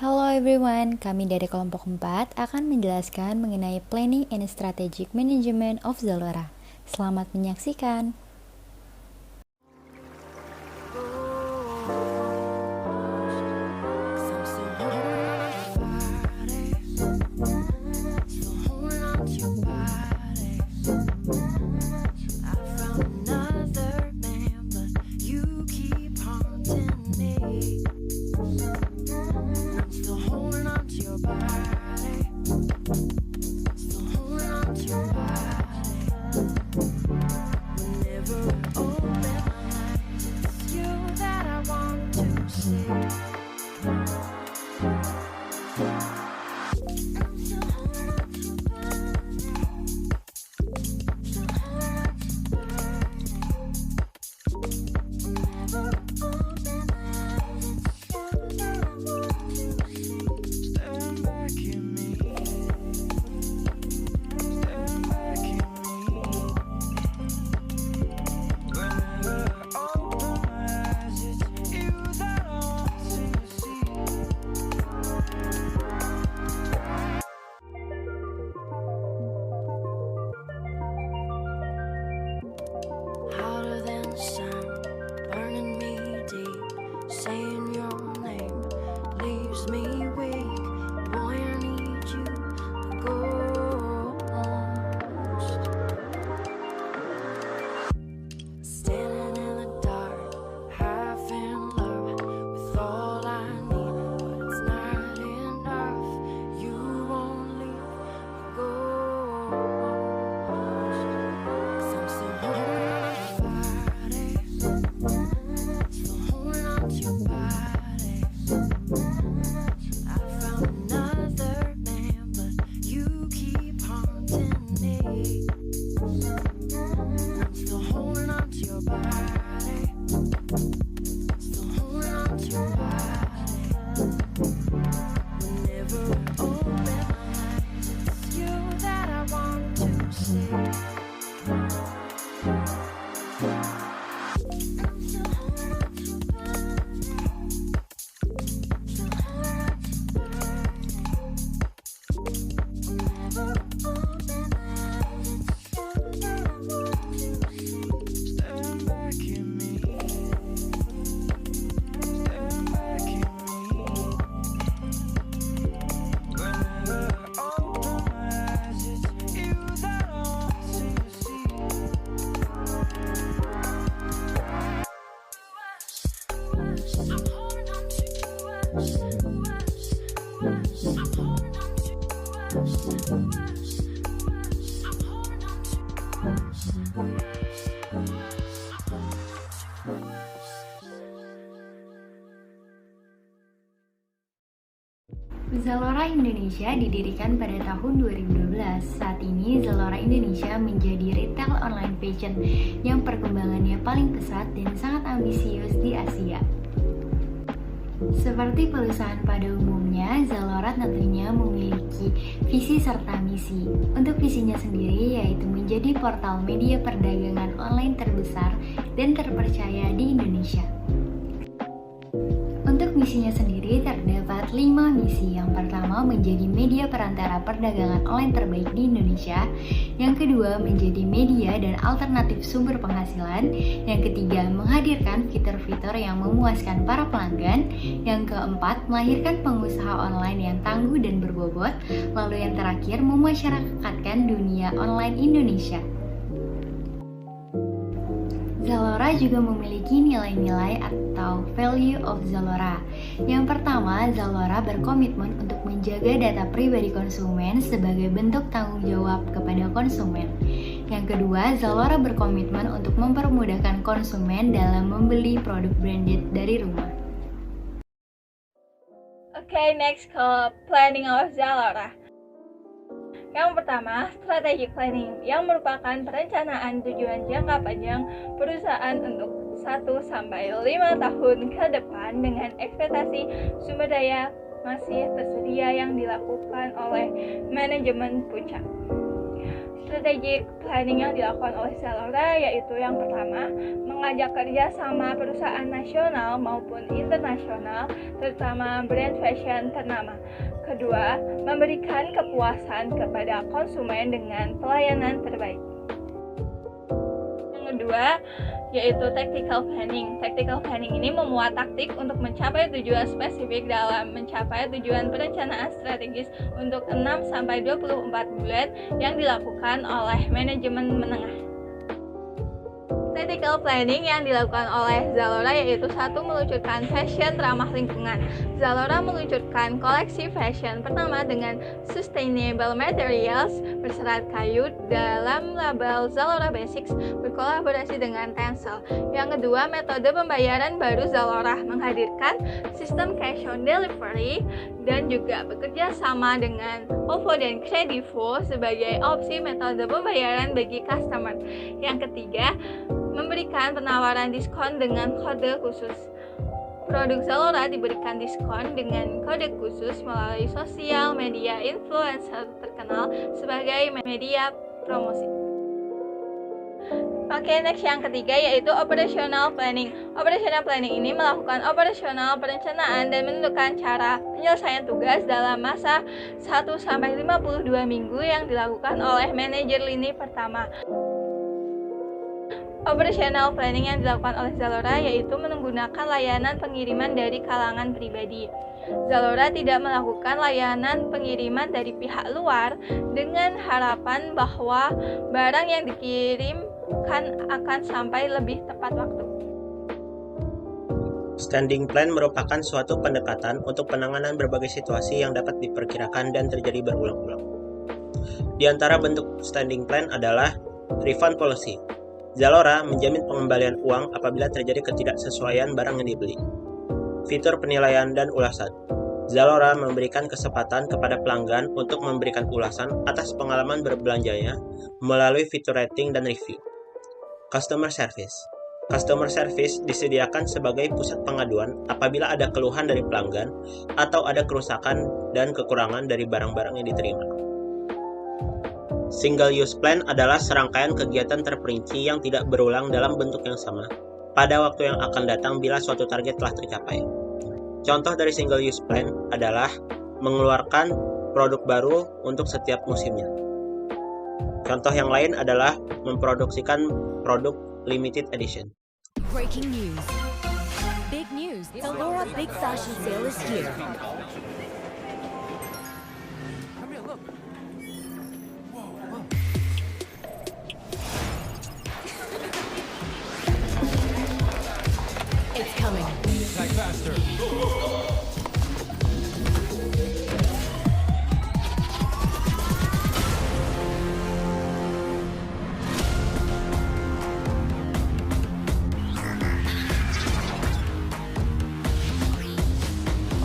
Hello everyone, kami dari kelompok 4 akan menjelaskan mengenai Planning and Strategic Management of Zalora. Selamat menyaksikan. Hotter than the sun, burning me deep. Saying your name leaves me weak. Boy, I need you the ghost. Standing in the dark, half in love with all I need, but it's not enough. You won't leave the ghost. 'Cause I'm still holding on to your body, still holding on to your body. I found another man, but you keep haunting me. I'm still holding on to your body, still holding on to your body. Whenever I open my eyes, it's you that I want to see. Zalora Indonesia didirikan pada tahun 2012. Saat ini Zalora Indonesia menjadi retail online fashion yang perkembangannya paling pesat dan sangat ambisius di Asia. Seperti perusahaan pada umumnya, Zalora tentunya memiliki visi serta misi. Untuk visinya sendiri yaitu menjadi portal media perdagangan online terbesar dan terpercaya di Indonesia. Untuk misinya sendiri terdapat 5 misi. Yang pertama menjadi media perantara perdagangan online terbaik di Indonesia. Yang kedua menjadi media dan alternatif sumber penghasilan. Yang ketiga menghadirkan fitur-fitur yang memuaskan para pelanggan. Yang keempat melahirkan pengusaha online yang tangguh dan berbobot. Lalu yang terakhir memasyarakatkan dunia online Indonesia. Zalora juga memiliki nilai-nilai atau value of Zalora. Yang pertama, Zalora berkomitmen untuk menjaga data pribadi konsumen sebagai bentuk tanggung jawab kepada konsumen. Yang kedua, Zalora berkomitmen untuk mempermudahkan konsumen dalam membeli produk branded dari rumah. Okay, next ke planning of Zalora. Yang pertama, strategic planning yang merupakan perencanaan tujuan jangka panjang perusahaan untuk 1-5 tahun ke depan dengan ekspektasi sumber daya masih tersedia yang dilakukan oleh manajemen puncak. Strategic planning yang dilakukan oleh Zalora yaitu yang pertama, mengajak kerja sama perusahaan nasional maupun internasional, terutama brand fashion ternama. Kedua, memberikan kepuasan kepada konsumen dengan pelayanan terbaik. Yang kedua, yaitu tactical planning. Tactical planning ini memuat taktik untuk mencapai tujuan spesifik dalam mencapai tujuan perencanaan strategis untuk 6-24 bulan yang dilakukan oleh manajemen menengah. Tactical planning yang dilakukan oleh Zalora yaitu satu, meluncurkan fashion ramah lingkungan. Zalora meluncurkan koleksi fashion pertama dengan sustainable materials berserat kayu dalam label Zalora Basics berkolaborasi dengan Tencel. Yang kedua, metode pembayaran baru Zalora menghadirkan sistem cash on delivery dan juga bekerja sama dengan OVO dan Kredivo sebagai opsi metode pembayaran bagi customer. Yang ketiga, memberikan penawaran diskon dengan kode khusus. Produk Zalora diberikan diskon dengan kode khusus melalui sosial media influencer terkenal sebagai media promosi. Oke, next yang ketiga yaitu operational planning. Operational planning ini melakukan operasional perencanaan dan menentukan cara penyelesaian tugas dalam masa 1-52 minggu yang dilakukan oleh manajer lini pertama. Operational planning yang dilakukan oleh Zalora yaitu menggunakan layanan pengiriman dari kalangan pribadi. Zalora tidak melakukan layanan pengiriman dari pihak luar dengan harapan bahwa barang yang dikirimkan akan sampai lebih tepat waktu. Standing plan merupakan suatu pendekatan untuk penanganan berbagai situasi yang dapat diperkirakan dan terjadi berulang-ulang. Di antara bentuk standing plan adalah refund policy. Zalora menjamin pengembalian uang apabila terjadi ketidaksesuaian barang yang dibeli. Fitur penilaian dan ulasan. Zalora memberikan kesempatan kepada pelanggan untuk memberikan ulasan atas pengalaman berbelanjanya melalui fitur rating dan review. Customer service. Customer service disediakan sebagai pusat pengaduan apabila ada keluhan dari pelanggan atau ada kerusakan dan kekurangan dari barang-barang yang diterima. Single-use plan adalah serangkaian kegiatan terperinci yang tidak berulang dalam bentuk yang sama pada waktu yang akan datang bila suatu target telah tercapai. Contoh dari single-use plan adalah mengeluarkan produk baru untuk setiap musimnya. Contoh yang lain adalah memproduksikan produk limited edition. Breaking news. Big news. Zalora Big Fashion Sale is here. It's coming. Attack faster.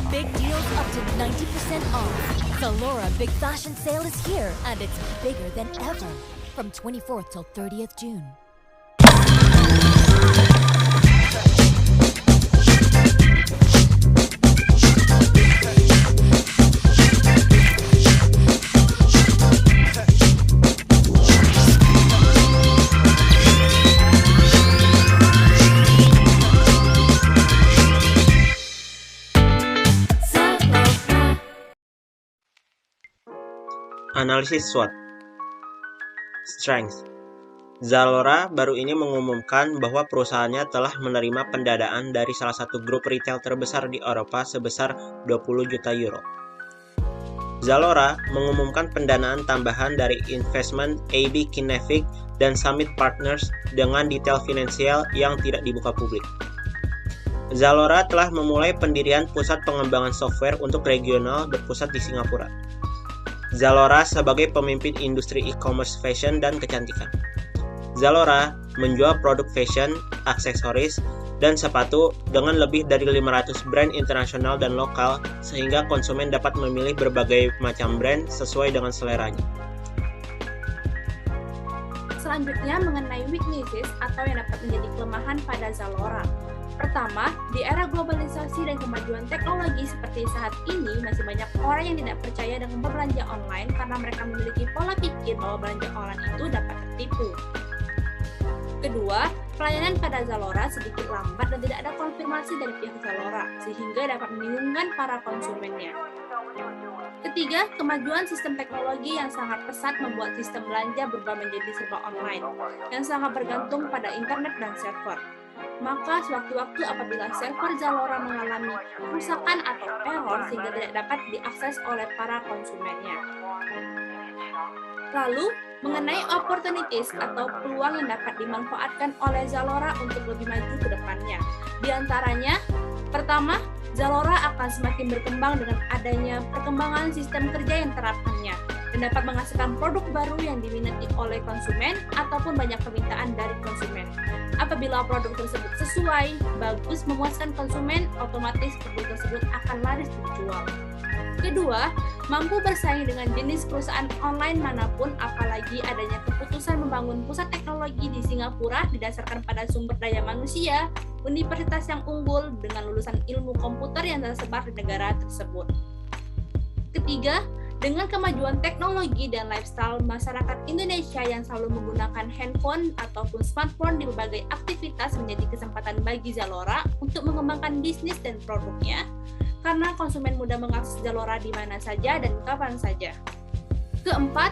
Big deals up to 90% off. Zalora Big Fashion Sale is here, and it's bigger than ever. From 24th till 30th June. Analisis SWOT. Strength. Zalora baru ini mengumumkan bahwa perusahaannya telah menerima pendanaan dari salah satu grup retail terbesar di Eropa sebesar 20 juta euro. Zalora mengumumkan pendanaan tambahan dari investment AB Kinetic dan Summit Partners dengan detail finansial yang tidak dibuka publik. Zalora telah memulai pendirian pusat pengembangan software untuk regional berpusat di Singapura. Zalora sebagai pemimpin industri e-commerce fashion dan kecantikan. Zalora menjual produk fashion, aksesoris, dan sepatu dengan lebih dari 500 brand internasional dan lokal sehingga konsumen dapat memilih berbagai macam brand sesuai dengan seleranya. Selanjutnya mengenai weaknesses atau yang dapat menjadi kelemahan pada Zalora. Pertama, di era globalisasi dan kemajuan teknologi seperti saat ini, masih banyak orang yang tidak percaya dengan berbelanja online karena mereka memiliki pola pikir bahwa belanja online itu dapat tertipu. Kedua, pelayanan pada Zalora sedikit lambat dan tidak ada konfirmasi dari pihak Zalora, sehingga dapat membingungkan para konsumennya. Ketiga, kemajuan sistem teknologi yang sangat pesat membuat sistem belanja berubah menjadi serba online, yang sangat bergantung pada internet dan server. Maka sewaktu-waktu apabila server Zalora mengalami kerusakan atau error sehingga tidak dapat diakses oleh para konsumennya. Lalu, mengenai opportunities atau peluang yang dapat dimanfaatkan oleh Zalora untuk lebih maju ke depannya. Di antaranya, pertama, Zalora akan semakin berkembang dengan adanya perkembangan sistem kerja yang terapkannya dan dapat menghasilkan produk baru yang diminati oleh konsumen ataupun banyak permintaan dari konsumen. Apabila produk tersebut sesuai, bagus, memuaskan konsumen, otomatis produk tersebut akan laris dijual. Kedua, mampu bersaing dengan jenis perusahaan online manapun, apalagi adanya keputusan membangun pusat teknologi di Singapura didasarkan pada sumber daya manusia, universitas yang unggul dengan lulusan ilmu komputer yang tersebar di negara tersebut. Ketiga, dengan kemajuan teknologi dan lifestyle masyarakat Indonesia yang selalu menggunakan handphone ataupun smartphone di berbagai aktivitas menjadi kesempatan bagi Zalora untuk mengembangkan bisnis dan produknya, karena konsumen mudah mengakses Zalora di mana saja dan kapan saja. Keempat,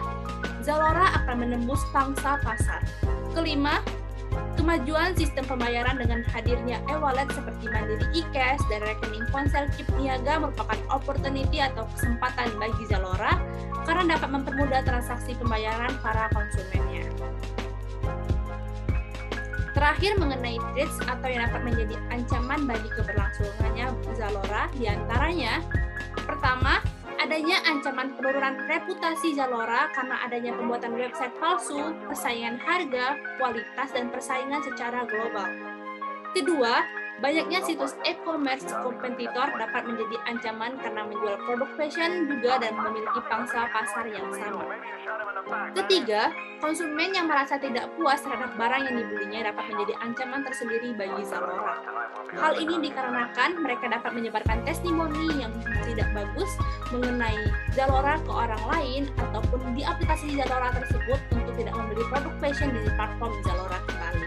Zalora akan menembus pangsa pasar. Kelima, kemajuan sistem pembayaran dengan hadirnya e-wallet seperti Mandiri e-cash dan rekening ponsel chip niaga merupakan opportunity atau kesempatan bagi Zalora karena dapat mempermudah transaksi pembayaran para konsumennya. Terakhir, mengenai threats atau yang dapat menjadi ancaman bagi keberlangsungannya Zalora, diantaranya pertama, adanya ancaman penurunan reputasi Zalora karena adanya pembuatan website palsu, persaingan harga, kualitas, dan persaingan secara global. Kedua, banyaknya situs e-commerce kompetitor dapat menjadi ancaman karena menjual produk fashion juga dan memiliki pangsa pasar yang sama. Ketiga, konsumen yang merasa tidak puas terhadap barang yang dibelinya dapat menjadi ancaman tersendiri bagi Zalora. Hal ini dikarenakan mereka dapat menyebarkan testimoni yang tidak bagus mengenai Zalora ke orang lain ataupun di aplikasi Zalora tersebut untuk tidak membeli produk fashion di platform Zalora kembali.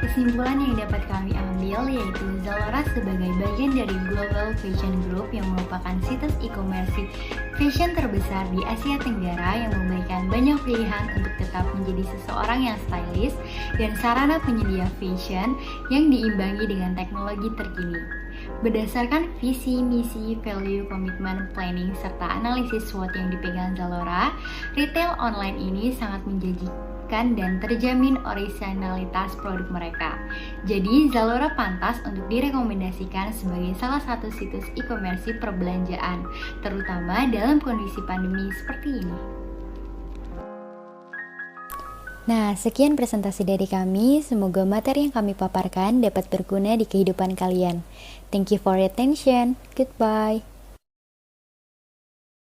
Kesimpulan yang dapat kami ambil yaitu Zalora sebagai bagian dari Global Fashion Group yang merupakan situs e-commerce fashion terbesar di Asia Tenggara yang memberikan banyak pilihan untuk tetap menjadi seseorang yang stylish dan sarana penyedia fashion yang diimbangi dengan teknologi terkini. Berdasarkan visi, misi, value, komitmen, planning, serta analisis SWOT yang dipegang Zalora, retail online ini sangat menjanjikan dan terjamin originalitas produk mereka. Jadi, Zalora pantas untuk direkomendasikan sebagai salah satu situs e-commerce perbelanjaan, terutama dalam kondisi pandemi seperti ini. Nah, sekian presentasi dari kami. Semoga materi yang kami paparkan dapat berguna di kehidupan kalian. Thank you for your attention. Goodbye.